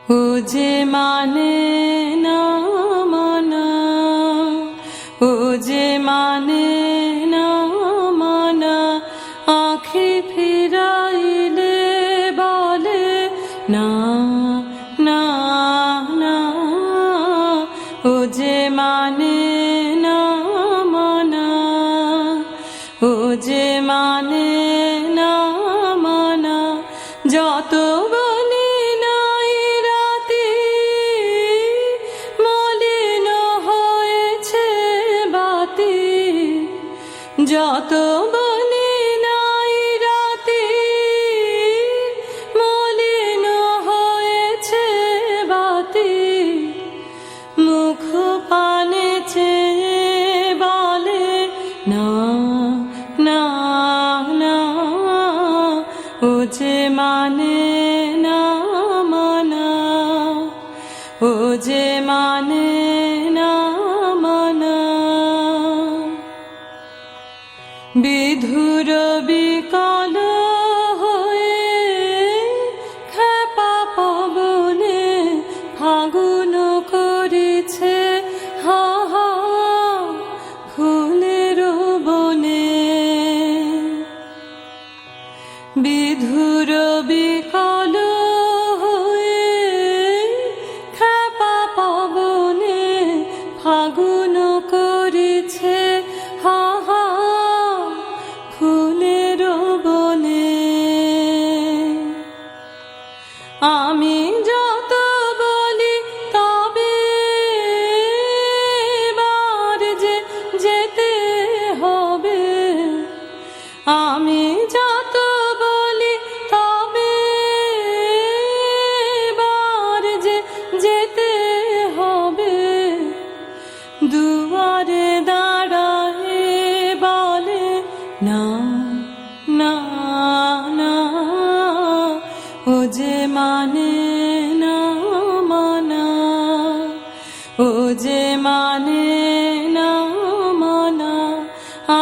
ও যে মানে না মানা, ও যে মানে না মানা, আঁখি ফিরাইলে বলে না না না। ও যে মানে না মানা, ও যে মানে না মানা, যত বলি নাই রাতে মলিন হয়েছে বাতি, যত বলি নাই রাতে মলিন হয়েছে বাতি, মুখ পানে চেয়ে বলে না না না। ও যে মানে না মানা, ও যে মানে না মানা। বিধুর বিকল হয়ে খেপা পবনে ফাগুন করেছে হা হা ফুলের বনে। বিধুর বিকল হয়ে খেপা পবনে ফাগুন করেছে হা হা ফুলের বনে। আমি যত বলি তবে এবার যে যেতে হবে, আমি যত বলি তবে এবার যে যেতে হবে, দুয়ারে দাঁড়ায় বলে না না না। ও যে মানে না মানা, ও যে মানে না মানা,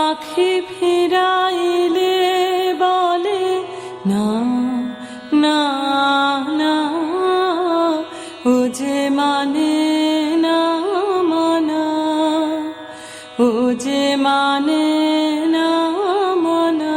আঁখি ফিরাইলে বলে না না না। ও যে মানে না মানা, ও যে মানে না মানা।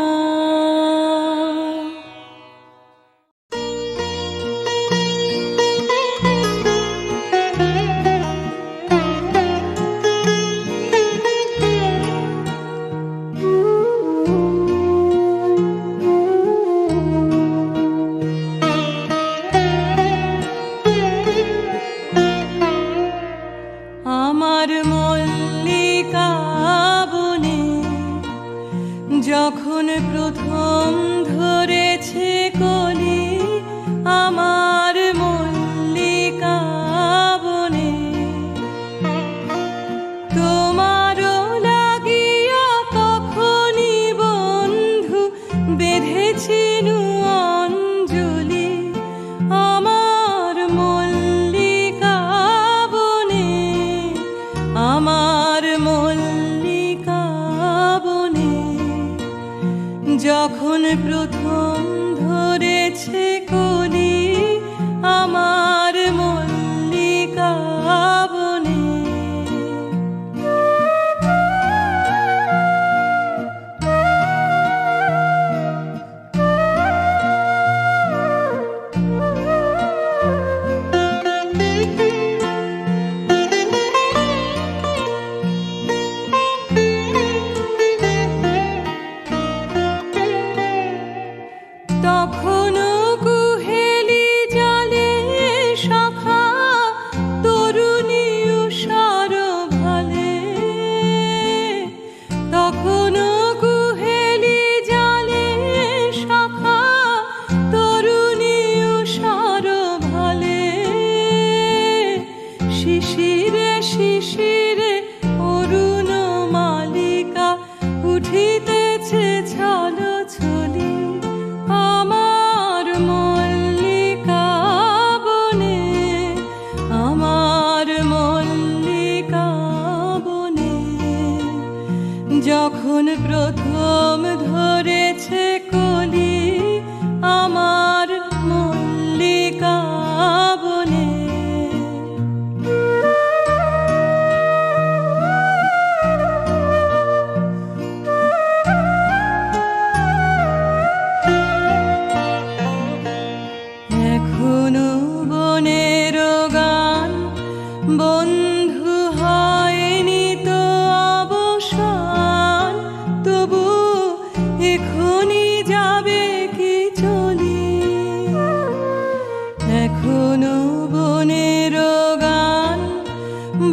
এখনো বনের গান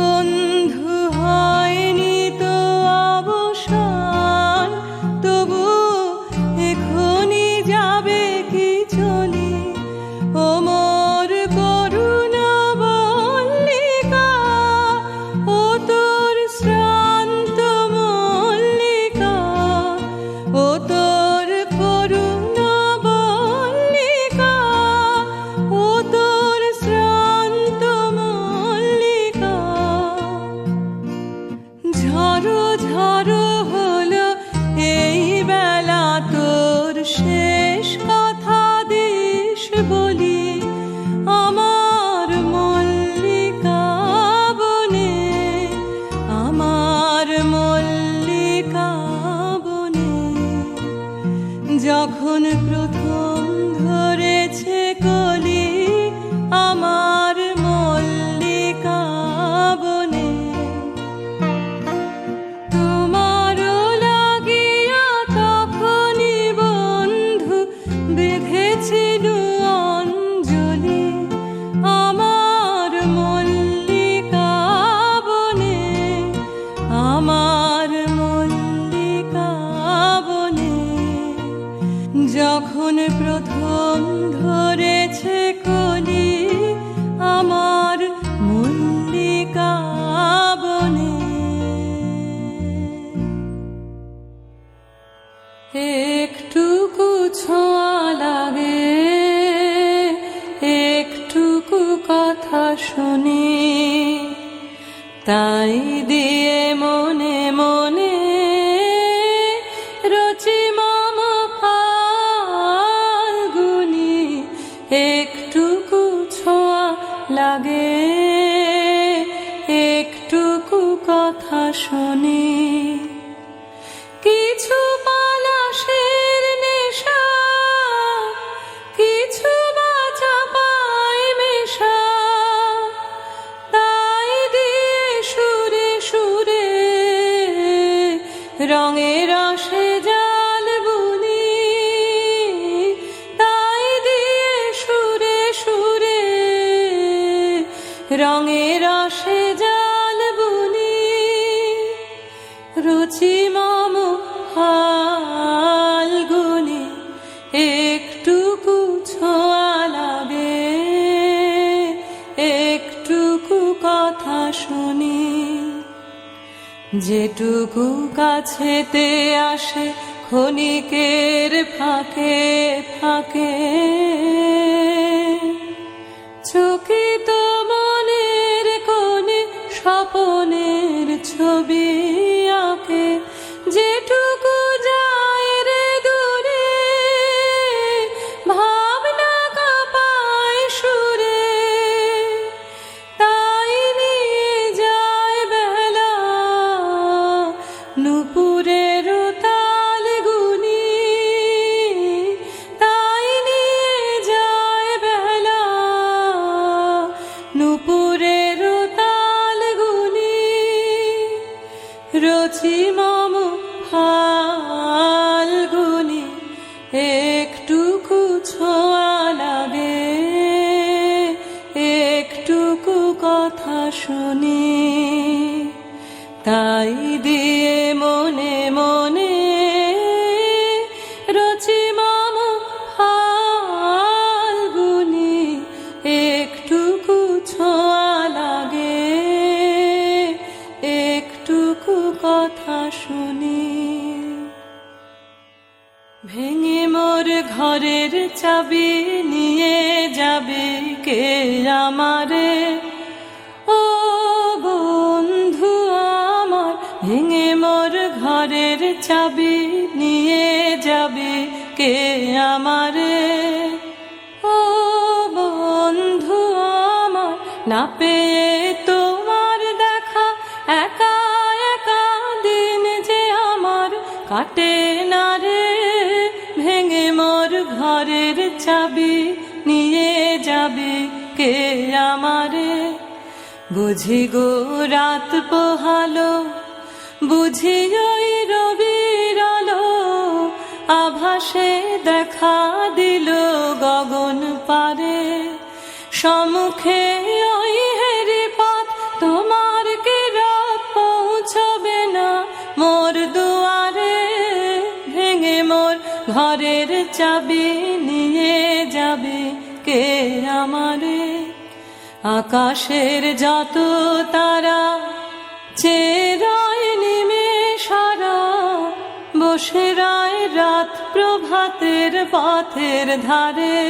বন্ধু হয়নি তো অবসান, তবু এখনি যাবে কি চলি ও মোর করুণা মল্লিকা, ও তোর শ্রান্ত মল্লিকা, ও তোর করুণা মল্লিকা, ও তোর শ্রান্ত মল্লিকা। ঝড়ো ঝড়ো হলো এই বেলা তোর শেষ কথা দিস বলি আমার মল্লিকা বনে, আমার মল্লিকা বনে। যখন প্রথম ধরেছে কলি আমার মল্লিকা বনে, তোমারও লাগিয়া তখনই বন্ধু বেঁধেছিল অঞ্জলি আমার মল্লিকা বনে, আমার মল্লিকা বনে। যখন প্রথম ধরেছে কলি আমার মল্লিকা বনে। একটুকু ছোঁয়া লাগে, একটুকু কথা শুনি, তাই দিয়ে মনে মনে রচি মম ফাল্গুনি। একটুকু ছোঁয়া লাগে, একটুকু কথা শুনি, কিছু পলাশের নেশা, কিছু বাঁচা পাই মেশা, তাই দিয়ে সুরে সুরে রঙের রসে জাল বুনি, তাই দিয়ে সুরে সুরে রঙের রসে জাল বুনি। রুচি মম ফাল্গুনি, একটুকু ছোঁয়া লাগে, একটুকু কথা শুনি, যেটুকু কাছেতে আসে ক্ষণিকের ফাঁকে ফাঁকে। চকিত মনের কোণে স্বপনের ছবি আঁকে, যেটুকু যায় রে দূরে ভাবনা কাঁপায় সুরে, তাই নিয়ে যায় বেলা নুপুরের তাল গুনি, তাই নিয়ে যায় বেলা নুপুরের তাল গুনি। রচি মম ফাল্গুনি, একটুকু ছোঁয়া লাগে, একটুকু কথা শুনি, তাই দিয়ে মনে মনে রচি মম ফাল্গুনি। একটুকু ছোঁয়া লাগে, একটুকু কথা শুনি। ভেঙে মোর ঘরের চাবি নিয়ে যাবে কে আমারে, ও বন্ধু আমার। ভেঙে মোর ঘরের চাবি নিয়ে যাবে কে আমারে, ও বন্ধু আমার। না পেয়ে তোমার দেখা একা একা দিন যে আমার কাটে না রে। ভেঙে মোর ঘরের চাবি নিয়ে যাবে কে আমারে। বুঝি গো রাত পোহালো, বুঝি ওই রবির আলো, আভাসে দেখা দিল গগন পারে। সম্মুখে ওই হেরি পথ, তোমার কি রাত পৌঁছবে না মোর দুয়ারে। ভেঙে মোর ঘরের চাবি নিয়ে যাবে কে আমারে। আকাশের যত তারা চেরায় নিমেষারা, বসে রায় রাত প্রভাতের পথের ধারে।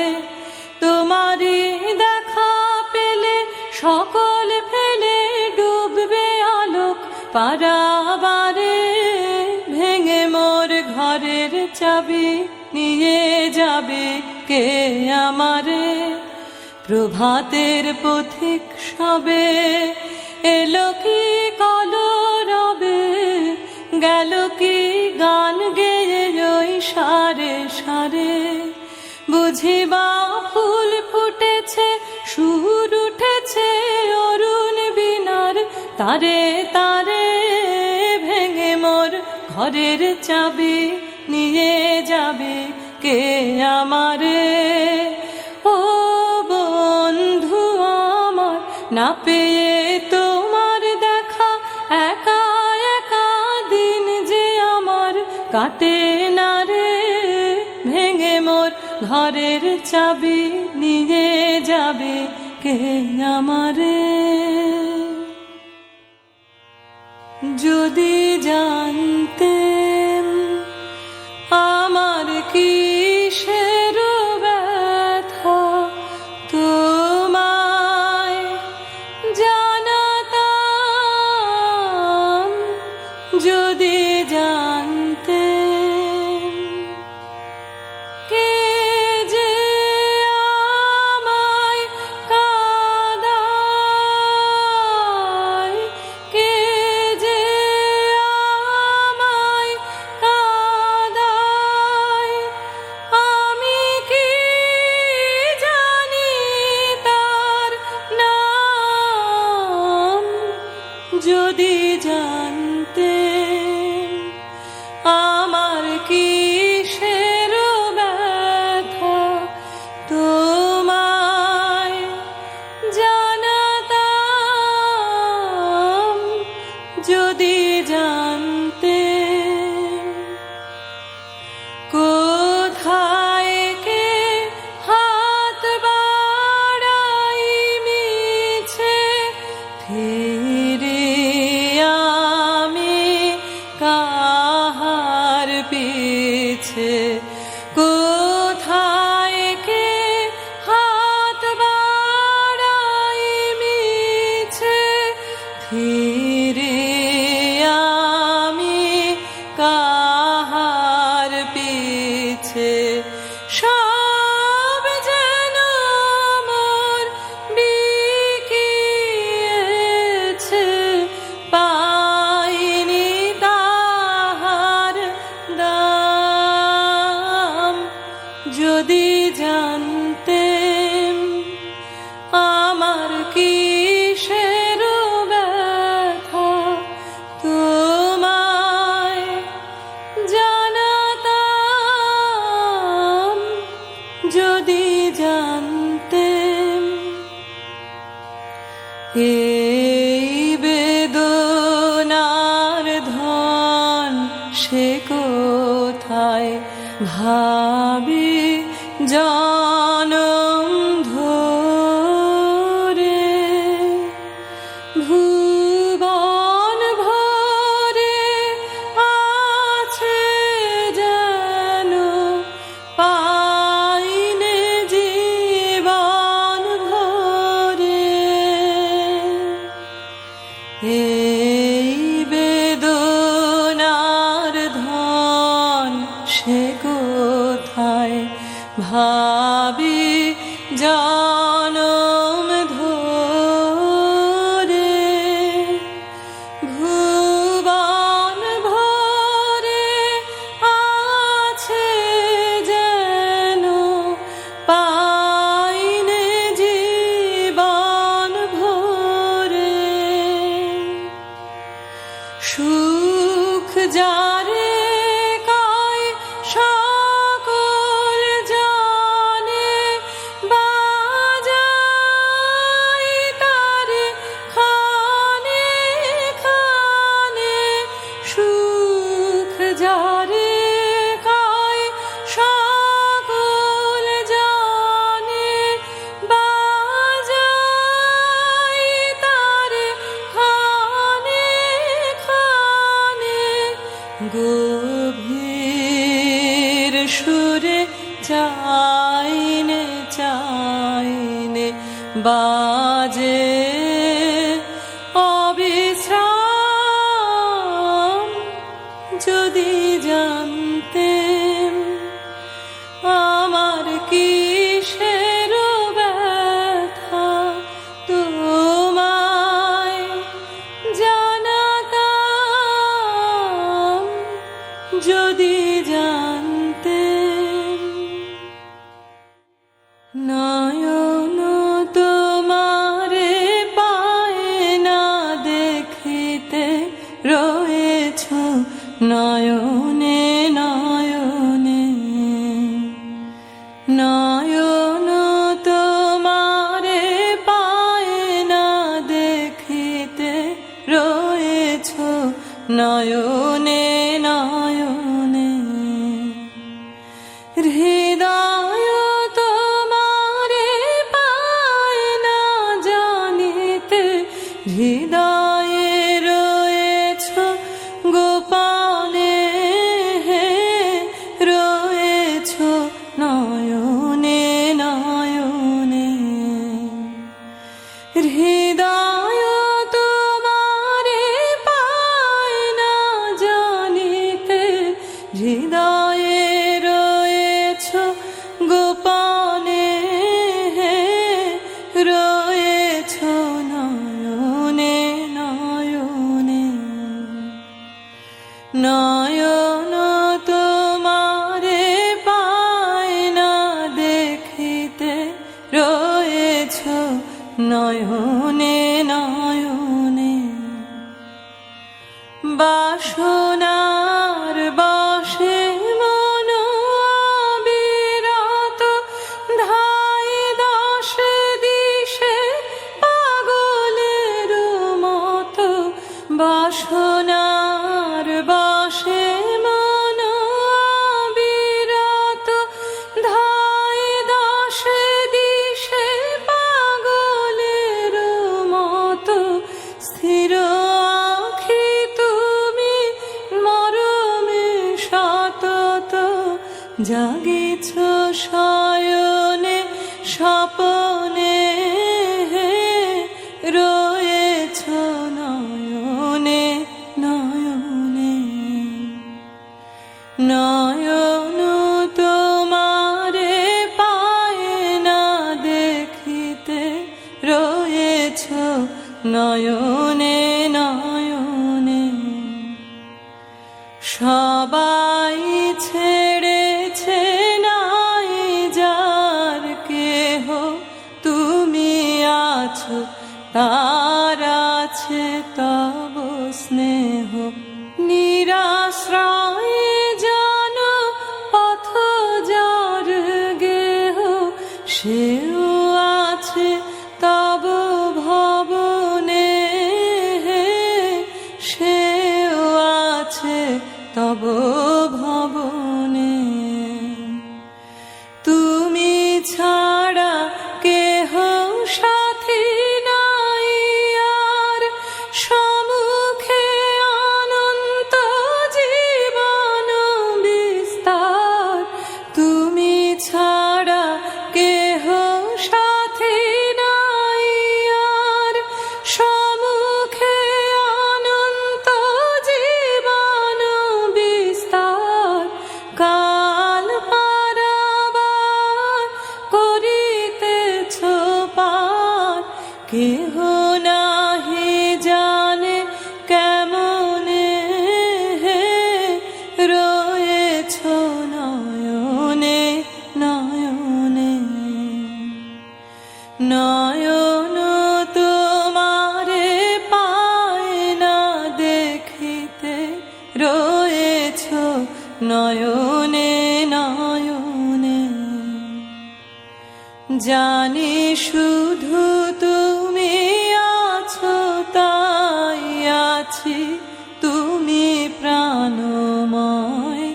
তোমারই দেখা পেলে সকল ফেলে ডুববে আলোক পারাবারে। ভেঙে মোর ঘরের চাবি নিয়ে যাবে কে আমারে। প্রভাতের পথিক সবে এলো কি কলরবে, গেল কি গান গেয়ে ওই সারে সারে। বুঝিবা ফুল ফুটেছে, সুর উঠেছে অরুণ বীণার তারে তারে। ভেঙে মোর ঘরের চাবি নিয়ে যাবে কে আমারে। ও বন্ধু আমার, না পেয়ে তোমার দেখা একা একা দিন যে আমার কাটে না রে। ভেঙে মোর ঘরের চাবি নিয়ে যাবে কে আমারে। যদি জানতেন আমার কিসের ব্যথা, তোমায় জানাতাম। যদি জানতেন কে যে আমায় কাঁদায়, কে যে আমায় কাঁদায়, আমি কি জানি তার নাম। যদি জানতেন আমার কিসের ব্যথা, তোমায় জানাতাম। যদি জানতেন কোথায় কে হাত বাড়াই মিছে, ফিরে আমি কাহার পিছে। কোথায় কে হাত বাড়াই মিছে, ফিরে আমি কাহার পিছে। সব যেন মোর বিকিয়েছে, পাইনি তাহার দাম। যদি জানতেন আমার কিসের ব্যথা, তোমায় জানাতাম। যদি জানতেন এই বেদনার ধন সে কোথায়, ভাবি জনম ধরে। ভুবন ভরে আছে যেন, পাইনে জীবন ভরে। এই বেদনার ধন সে কোথায়, বাজে অবিশ্রাম। যদি জানতেন আমার কিসের ব্যথা, তোমায় জানাতাম। যদি জানতেন নয়ন তোমারে পায় না দেখিতে, রয়েছ নয়নে নয়নে। নয়ন তোমারে পায় না দেখিতে, রয়েছ নয়নে নয়নে। হৃদয় তোমারে পায় না জানিতে, হৃদয়ে রয়েছ গোপনে, রয়েছ নয়নে নয়নে। হৃদয় তোমারে পায় না জানিতে, হৃদয়ে রয়েছ গোপনে, রয়েছ নয়নে নয়নে। নয়ন তোমারে পায় না দেখিতে, রয়েছ নয়নে নয়নে। বাসনার বশে মন অবিরত, ধাই দশে দিশে পাগলের মতো। বাসনার বশে মন অবিরত, ধাই দশে দিশে পাগলের মতো। স্থির আঁখি তুমি মরমে সতত, জাগিছ শয়নে স্বপনে, রয়েছ নয়নে নয়নে। নয়ন তোমারে পায় না দেখিতে, রয়েছ নয়নে নয়নে। সবাই ছেড়েছে নাই যার কেহ, তুমি আছো তার আছে তব স্নেহ। নিরাশ্রয় জন পথ যার গেহ, সেও আছে তব ভবনে, সেও আছে তব ভবনে। তুমি ছাড়া কেহ সাথী নাই আর, সম্মুখে অনন্ত জীবন বিস্তার। তুমি ছাড়া কেহ সাথী নাই আর, সম্মুখে অনন্ত জীবন বিস্তার। কাল পারাবার করিতেছ পার, কেহ নাহি জানে কেমনে, রয়েছ নয়নে নয়নে। নয়ন তোমারে পায় না দেখিতে, রয়েছ নয়নে নয়নে। জানি শুধু তুমি আছো তাই আছি, তুমি প্রাণময়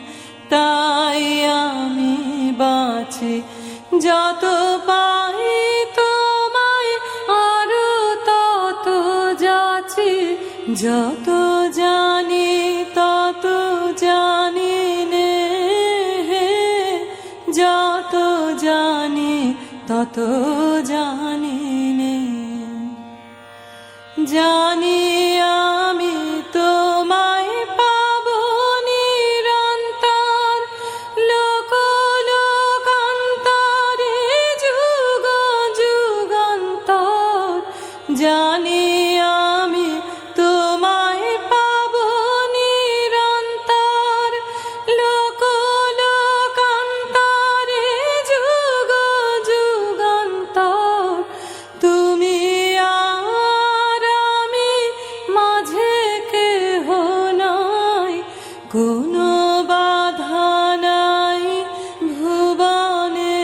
তাই আমি বাঁচি। যত পাই তোমায় আরো তত যাচি, যত জানি তত জানি নে, যত জানি তত জানি নে। জানি আমি তোমায় পাবো নিরন্তর, লোক লোকান্তরে যুগ যুগান্তর। জানি আমি তোমায় পাবো নিরন্তর, লোক লোকান্তরে যুগ যুগান্তর। তুমি আর আমি মাঝে কেহ নাই, কোনো বাধা নাই ভুবনে,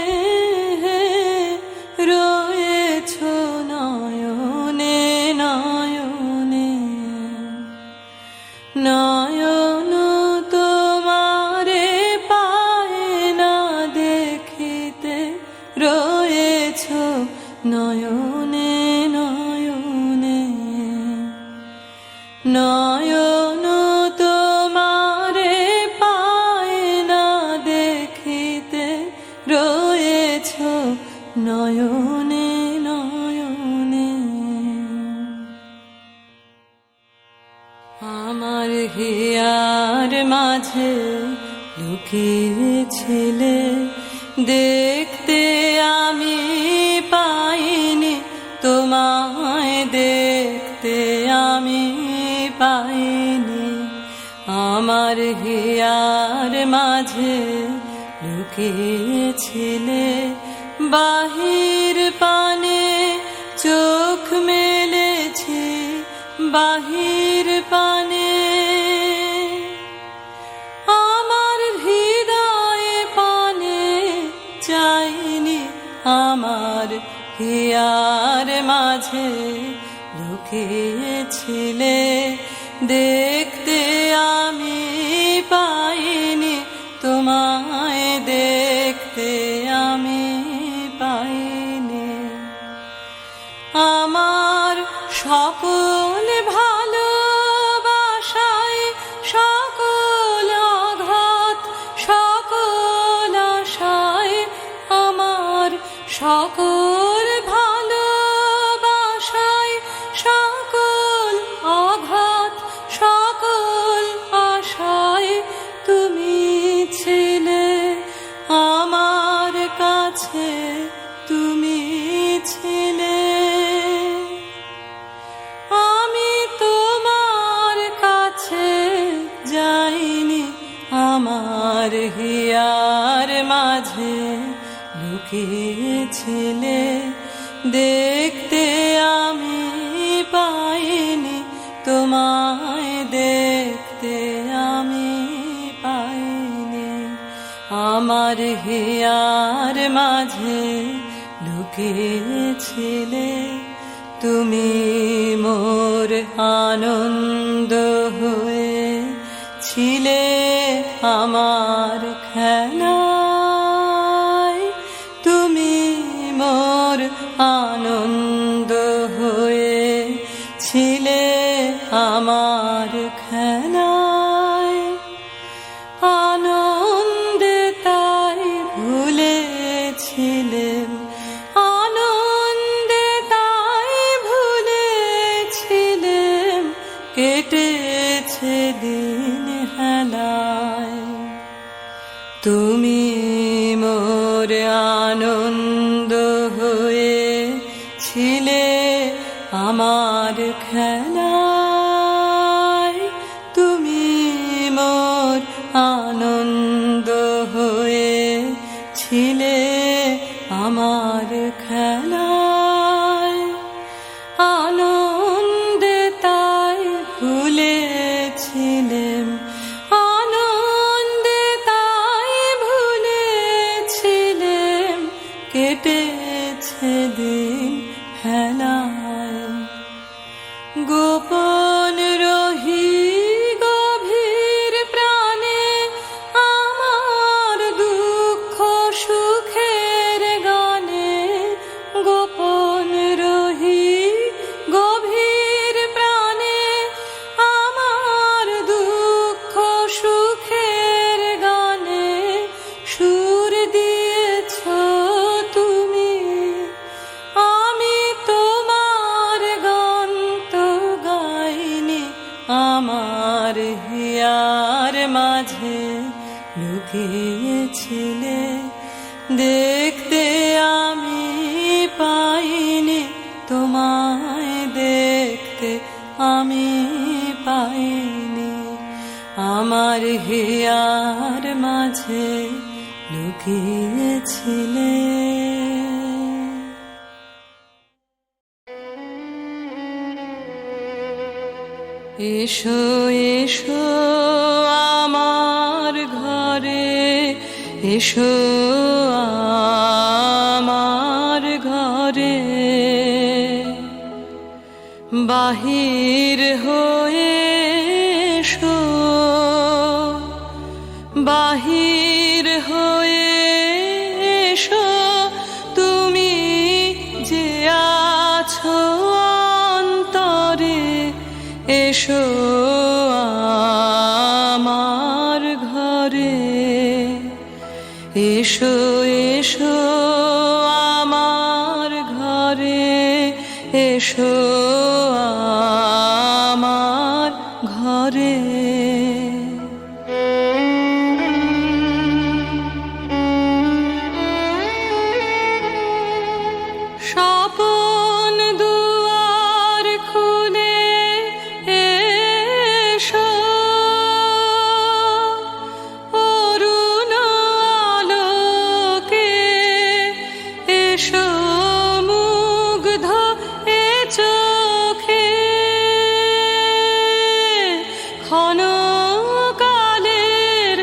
রয়েছ নয়নে নয়নে। নয়ন তোমারে পায় না দেখিতে, রয়েছ নয়নে নয়নে। নয়ন তোমারে পায় না দেখিতে, রয়েছ নয়নে নয়নে। আমার হিয়ার মাঝে লুকিয়েছিলে, দেখতে আমি পাইনি তোমায়, দেখতে আমি পাইনি। আমার হিয়ার মাঝে লুকিয়েছিলে, বাহির পানে চোখ মেলেছি, বাহির পানে। আমার হৃদয়ে পানে চাইনি, আমার হিয়ার মাঝে লুকিয়েছিলে, দেখতে আমি পাইনি তোমায়, দেখতে আমি পাইনি। আমার সকল ভালোবাসায় সকল আঘাত, সকল আশায়, আমার সকল ভালোবাসায় সকল আঘাত, সকল আশায় তুমি ছিলে আমার কাছে, তুমি ছিলে। আমি তোমার কাছে যাইনি, আমার হিয়ার মাঝে লুকিয়েছিলে, দেখতে আমি পাইনি তোমায়, দেখতে আমি পাইনি। আমার হিয়ার মাঝে লুকিয়েছিলে, তুমি মোর আনন্দ হয়ে ছিলে আমার খেলায়, তুমি মোর আনন্দ হয়ে ছিলে আমার খেলায়। আনন্দে তাই ভুলেছিলেন, আনন্দে তাই ভুলেছিলেন, কেটেছে দিন হেলায়। তুমি মোর আনন্দ হয়ে ছিলে আমার খেলায়, তুমি মোর আনন্দ হয়ে ছিলে আমার খেলায়। আনন্দে তাই ভুলেছিলেন, আনন্দে তাই ভুলেছিলেন, কেটেছে দিন হেলায়। গোপন আমার হিয়ার মাঝে লুকিয়েছিলে, দেখতে আমি পাইনি তোমায়, দেখতে আমি পাইনি। আমার হিয়ার মাঝে লুকিয়েছিলে। এসো এসো আমার ঘরে, এসো আমার ঘরে, বাহির হয়ে এসো, বাহির হয়ে এসো, তুমি যে আছো অন্তরে, এসো আমার ঘরে, এসো এসো আমার ঘরে, এসো আমার ঘরে। স্বপন দুয়ার খুলে এসো, অরুণ আলোকে এসো, মুগ্ধ এ চোখে, ক্ষণকালের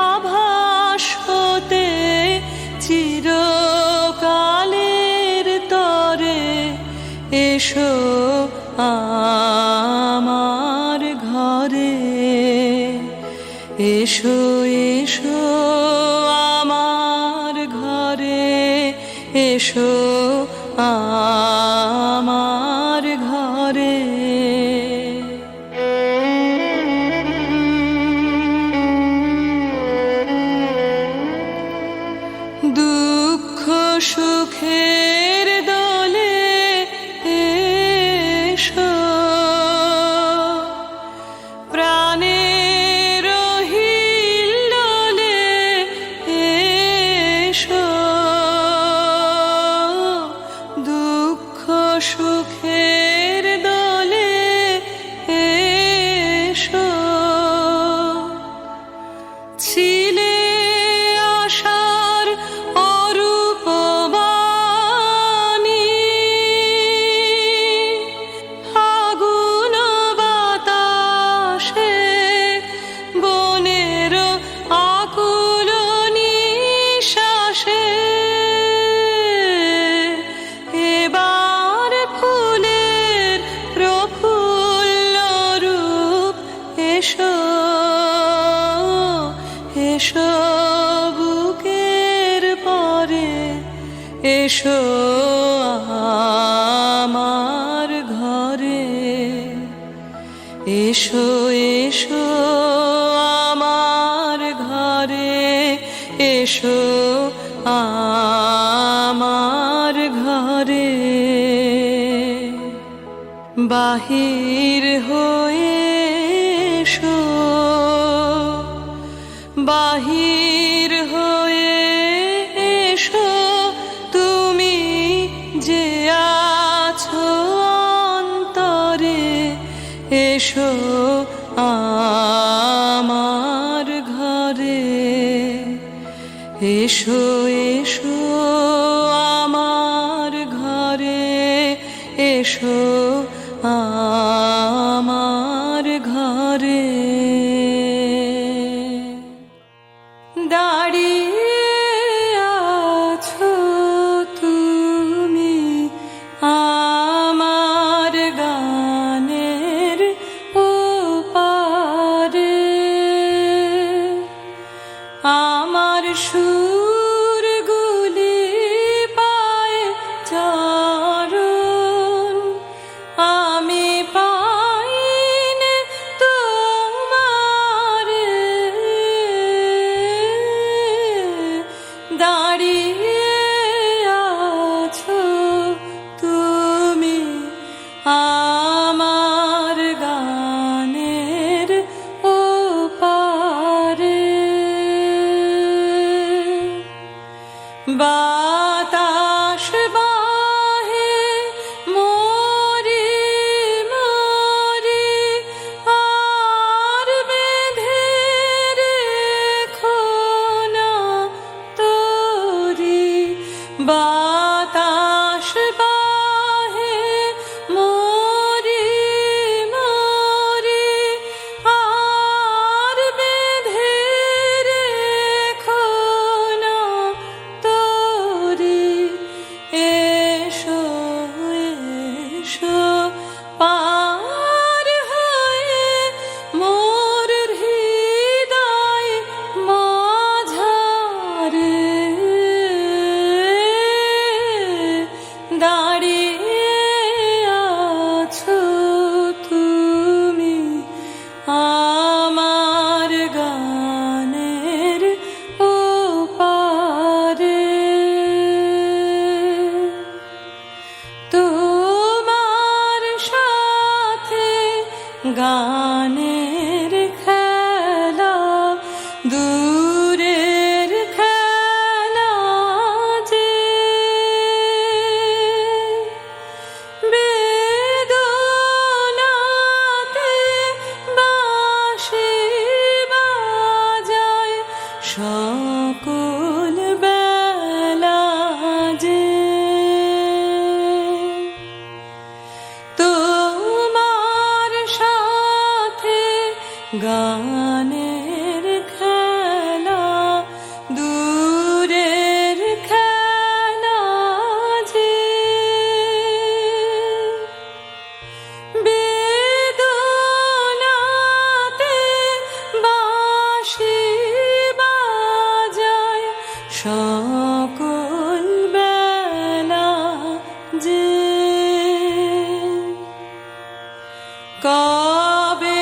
আভাস হতে চিরকালের তরে, এসো আমার ঘরে, এসো এসো আমার ঘরে, এসো আমার ঘরে। দুঃখ সুখের দোলে এসো, প্রাণের হিল্লোলে এসো, দুঃখ সুখের দোলে এসো, ছিলে আশার অরূপ বাণী, আগুন বাতাসে বনের আকুল নিঃশ্বাসে, এবার ফুলের প্রফুল্ল রূপ এসো, এসো বুকের পরে, এসো আমার ঘরে, এসো এসো আমার ঘরে, এসো আমার ঘরে, বাহির হয়ে এসো, বাহির হয়ে এসো, তুমি যে আছো অন্তরে, এসো আমার ঘরে, এসো এসো আমার ঘরে, এসো আমার ঘরে। দাঁড়িয়ে আছো তুমি আমার গানের ওপারে, আমার সুরগুলি পায়ে চরণ, আমি পাইনে তোমারে, দাঁড়িয়ে আছো তুমি আমার গানের গানের খেলা দূরের খেলা যে বেদনাতে বাঁশি বাজায় সকল বেলা যে গানের খেলা দূরের খেলা যে বেদনাতে বাঁশি বাজায় সকল বেলা যে কবে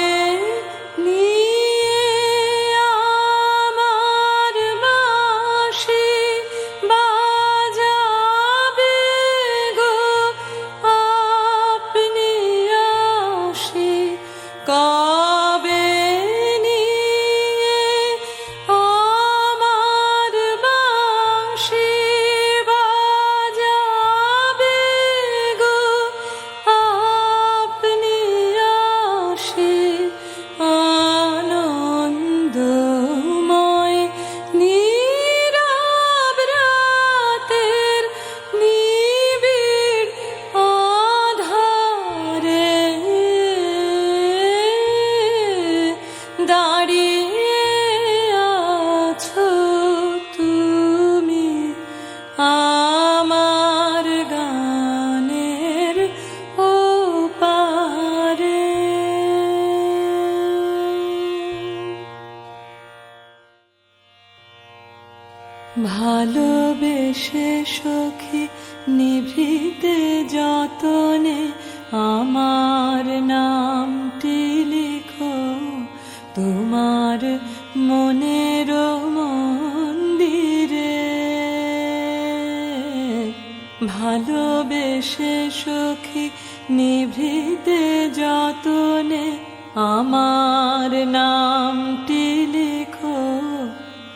কবে নিয়ে আমার বাঁশি বাজাবে গো আপনি আসে আনন্দময় নীরব রাতের নিবিড় আধারে দাঁড়িয়ে আছো তুমি আমার গানের ওপারে। ভালোবেসে সখী নিভৃতে যতনে আমার নামটি লিখো তোমার মনের মন্দিরে। ভালোবেসে সখী নিভৃতে যতনে আমার নামটি লিখো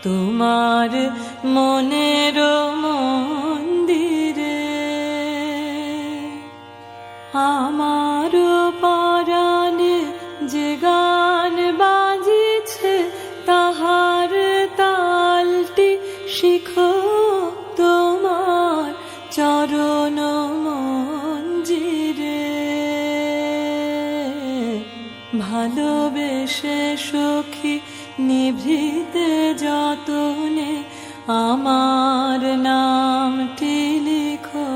তোমার মনের মন্দিরে। আমার পরাণে যে গান বাজিছে তাহার তালটি শিখো তোমার চরণ মঞ্জিরে। ভালোবেসে সখী নিভৃতে যতনে আমার নামটি লিখো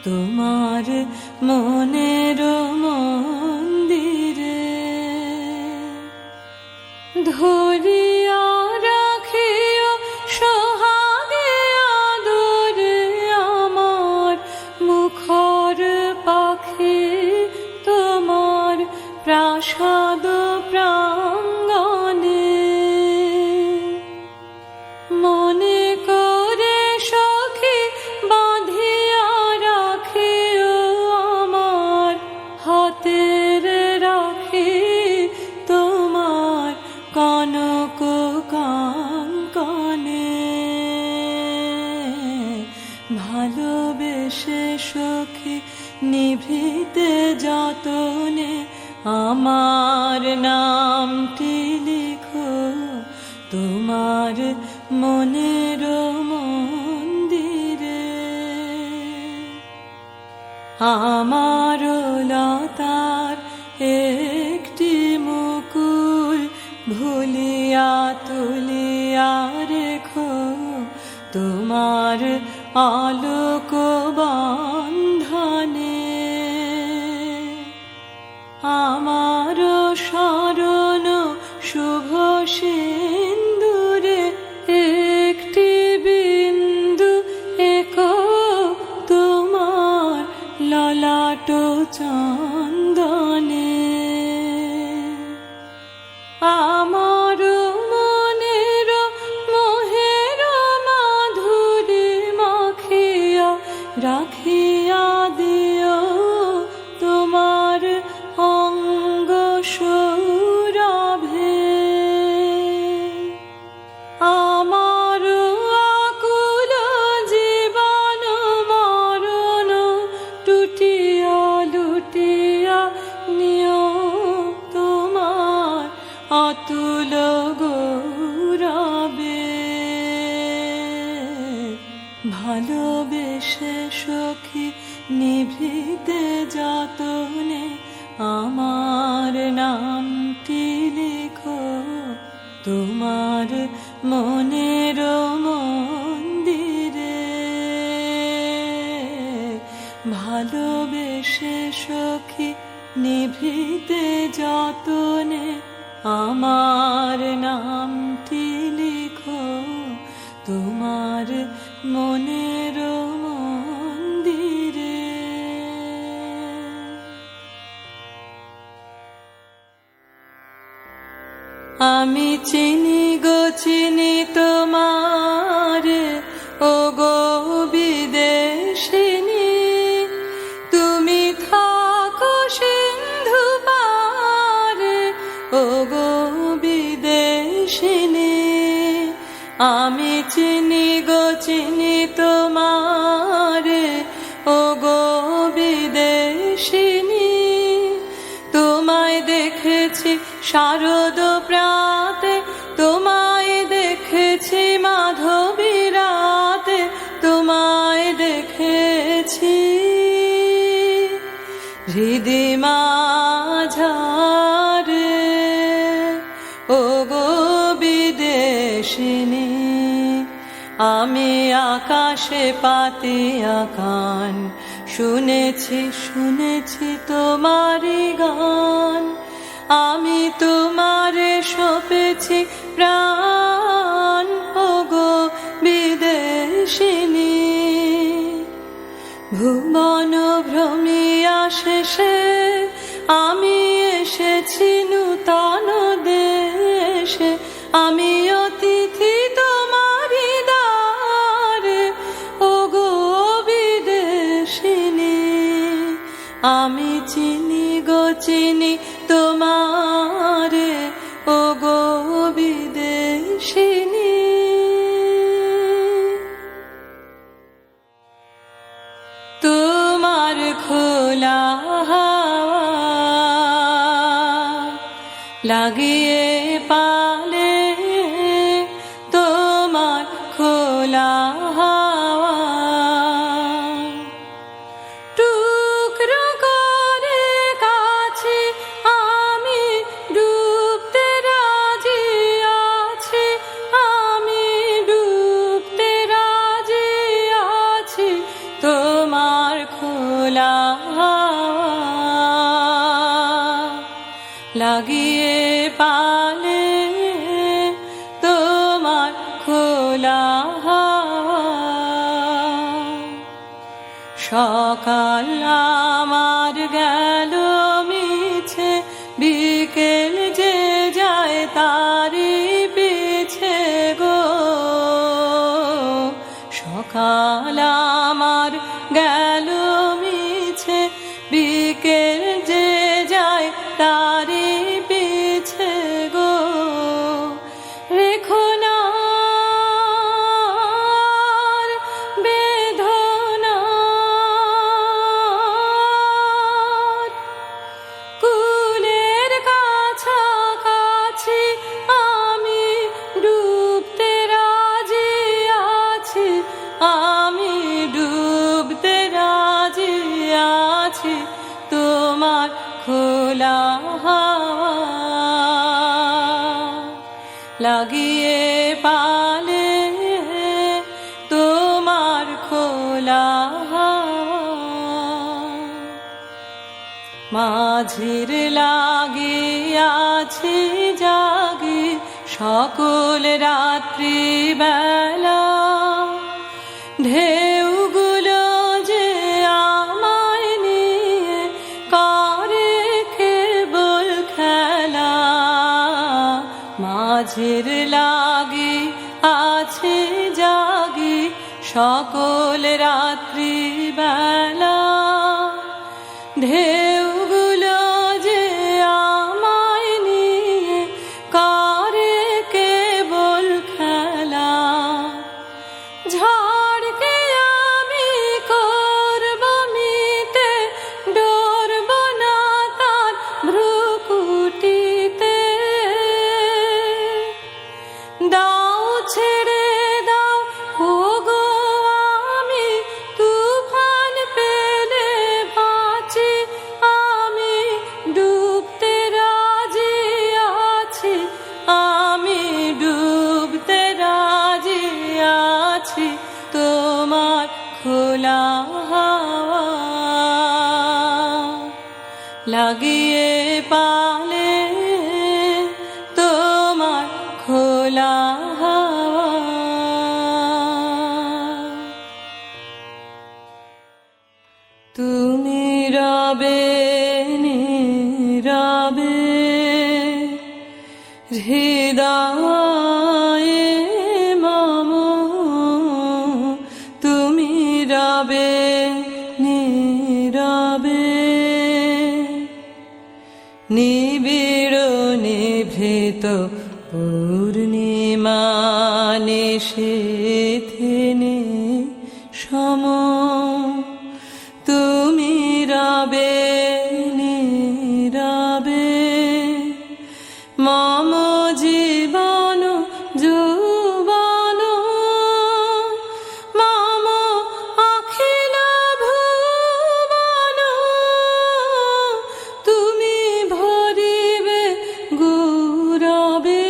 তোমার মনের মন্দিরে। ধরিয়া রাখিও সোহাগে আদরে আমার মুখর পাখি তোমার প্রাসাদ প্রাঙ্গণে। মনে করে সখী বাঁধিয়া রাখিও আমার হাতের রাখি তোমার কনক কাঙ্কনে। ভালোবেসে সখী নিভৃতে যতনে আমার নামটি লিখো তোমার মনের মন্দিরে। আমার লতার একটি মুকুল ভুলিয়া তুলিয়া রেখো তোমার আলোক বন্ধনে। আমার শরণ শুভ সিন্দুরে একটি বিন্দু একো তোমার ললাট চন্দনে। আমার মনের মোহের মাধুরী মাখিয়া রাখিয়া দিও তোমার অঙ্গ অতুল গৌরবে, ভালোবেসে সখী নিভৃতে যতনে আমার নামটি লিখো তোমার মনের মন্দিরে। ভালোবেসে সখী নিভৃতে যতনে আমার নামটি লিখো তোমার মনের মন্দিরে। আমি চিনি গো চিনি তোমার ও গো বিদেশিনী, তুমি থাকো সিন্ধু পারে ও গো বিদেশিনী। আমি চিনি গো চিনি তোমার ও গো বিদেশিনী, তোমায় দেখেছি শারদ প্রাতে, তোমায় দেখেছি মাধবী রাতে, তোমায় দেখেছি হৃদি মাঝারে ও গো বিদেশিনী। আমি আকাশে পাতিয়া কান, শুনেছি শুনেছি তোমারি গান। আমি তোমারে সপেছি প্রাণ ও গো বিদেশিনী। ভুবন ভ্রমিয়া শেষে আমি এসেছি নূতন দেশে, আমি অতিথি তোমারি দ্বারে ও গো বিদেশিনী। আমি চিনি গো চিনি তোমারে ও গো বিদেশিনী। তোমার খোলা হাওয়া লাগিয়ে পালে, তোমার খোলা হাওয়া টুকরো করে কাছে আমি ডুবতে রাজি আছি, আমি ডুবতে রাজি আছি তোমার খোলা হাওয়া লাগিয়ে পালে, তোমার খোলা হাওয়া। সকাল আমার গেল মিছে, বিকেল যে যায় তারি পিছে গো। সকাল আমার গেল মিছে, বিকেল যে যায় তারি পিছে গো। রেখো না বেদনার কুলের কাছাকাছি, আমি ডুবতে রাজি আছি, আমি ডুবতে রাজি আছি তোমার খোলা হাওয়া লাগিয়ে পালে, তোমার খোলা হাওয়া। মাঝির লাগিয়াছি জাগি সকল রাত্রি বেলা, ঢেউগুলো যে আমায় নিয়ে করে কেবল খেলা। মাঝির লাগি আছে জাগি সকল রাত্রি বেলা, ঢেউগুলো যে আমায় নিয়ে করে কেবল খেলা। ঝড়কে আমি করব মিতে, ডরব না তার ভ্রুকুটিতে। লাগিয়ে পালে তোমার খোলা হাওয়া। তুমি রবে নীরবে হৃদয়ে মম, তুমি রবে নীরবে নিবিড় নিভৃত পূর্ণিমা নিশীথিনী সম, তুমি রবে নীরবে মম জীবন যৌবন, মম অখিল ভুবন, তুমি ভরিবে গৌরবে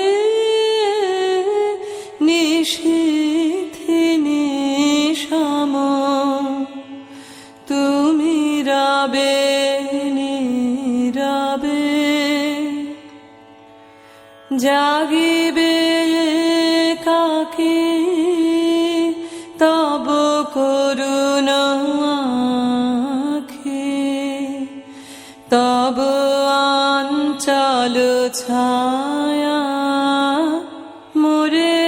নিশীথিনী সম, তুমি রবে নীরবে জাগিবে কাকে তব করুণ আঁখে, তব অঞ্চল ছায়া মোরে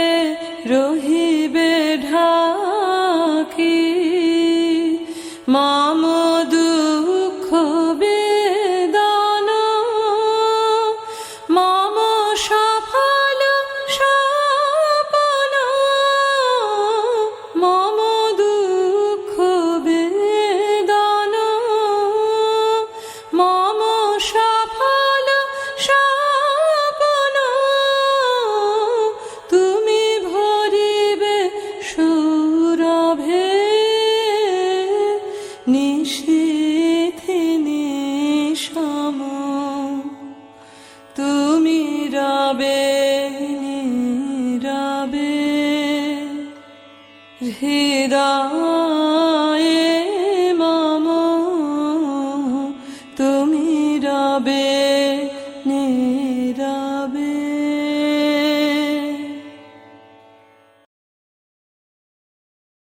রহিবে ঢাকি, মম দুঃখ বেদন মম সফল স্বপ্ন, মম দুঃখ বেদন মম সফল স্বপ্ন, তুমি ভরিবে সৌরভে নিশীথিনী সম, তুমি রবে নীরবে হৃদয়ে মম, তুমি রবে